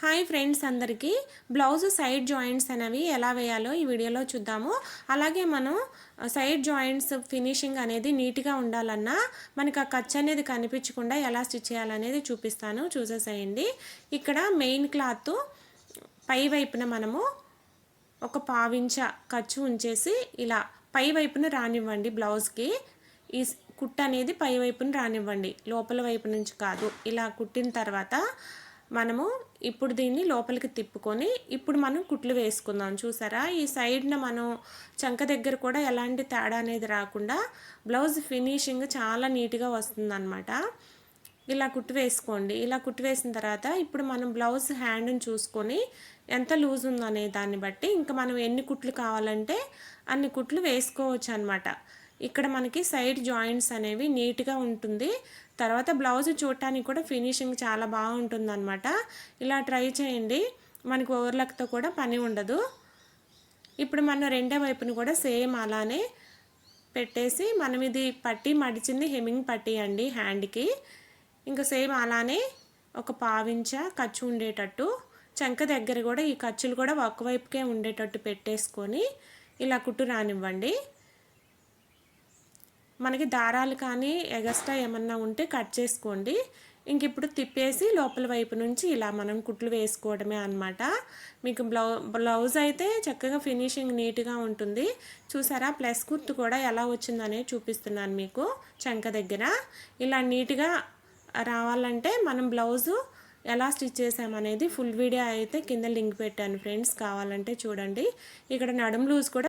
Hi friends, అందరికీ blouse side joints అనేవి ఎలా వేయాలో ఈ వీడియోలో చూద్దాము. అలాగే మనం సైడ్ జాయింట్స్ ఫినిషింగ్ అనేది నీట్గా ఉండాలన్నా మనకు ఆ ఖర్చు అనేది కనిపించకుండా ఎలా స్టిచ్ చేయాలనేది చూపిస్తాను, చూసేసేయండి. ఇక్కడ మెయిన్ క్లాత్ పై వైపున మనము ఒక పావించ ఖర్చు ఉంచేసి ఇలా పై వైపున రానివ్వండి. బ్లౌజ్కి ఈ కుట్టు అనేది పై వైపున రానివ్వండి, లోపల వైపు నుంచి కాదు. ఇలా కుట్టిన తర్వాత మనము ఇప్పుడు దీన్ని లోపలికి తిప్పుకొని ఇప్పుడు మనం కుట్లు వేసుకుందాం. చూసారా, ఈ సైడ్న మనం చంక దగ్గర కూడా ఎలాంటి తేడా అనేది రాకుండా బ్లౌజ్ ఫినిషింగ్ చాలా నీట్గా వస్తుందన్నమాట. ఇలా కుట్టు వేసుకోండి. ఇలా కుట్టు వేసిన తర్వాత ఇప్పుడు మనం బ్లౌజ్ హ్యాండ్ని చూసుకొని ఎంత లూజ్ ఉందనే దాన్ని బట్టి ఇంకా మనం ఎన్ని కుట్లు కావాలంటే అన్ని కుట్లు వేసుకోవచ్చు అనమాట. ఇక్కడ మనకి సైడ్ జాయింట్స్ అనేవి నీట్గా ఉంటుంది. తర్వాత బ్లౌజ్ చూడటానికి కూడా ఫినిషింగ్ చాలా బాగుంటుంది అనమాట. ఇలా ట్రై చేయండి, మనకు ఓవర్లక్తో కూడా పని ఉండదు. ఇప్పుడు మనం రెండో వైపును కూడా సేమ్ అలానే పెట్టేసి మనం ఇది పట్టి మడిచింది హెమ్మింగ్ పట్టి అండి హ్యాండ్కి. ఇంకా సేమ్ అలానే ఒక పావించ ఖర్చు ఉండేటట్టు చంక దగ్గర కూడా ఈ ఖర్చులు కూడా ఒకవైపుకే ఉండేటట్టు పెట్టేసుకొని ఇలా కుట్టు రానివ్వండి. మనకి దారాలు కానీ ఎగస్ట్రా ఏమన్నా ఉంటే కట్ చేసుకోండి. ఇంక ఇప్పుడు తిప్పేసి లోపల వైపు నుంచి ఇలా మనం కుట్లు వేసుకోవడమే అన్నమాట. మీకు బ్లౌజ్ అయితే చక్కగా ఫినిషింగ్ నీట్గా ఉంటుంది. చూసారా, ప్లస్ గుర్తు కూడా ఎలా వచ్చిందనే చూపిస్తున్నాను మీకు. చంక దగ్గర ఇలా నీట్గా రావాలంటే మనం బ్లౌజు ఎలా స్టిచ్ చేసామనేది ఫుల్ వీడియో అయితే కింద లింక్ పెట్టాను ఫ్రెండ్స్, కావాలంటే చూడండి. ఇక్కడ నడుము లూజ్ కూడా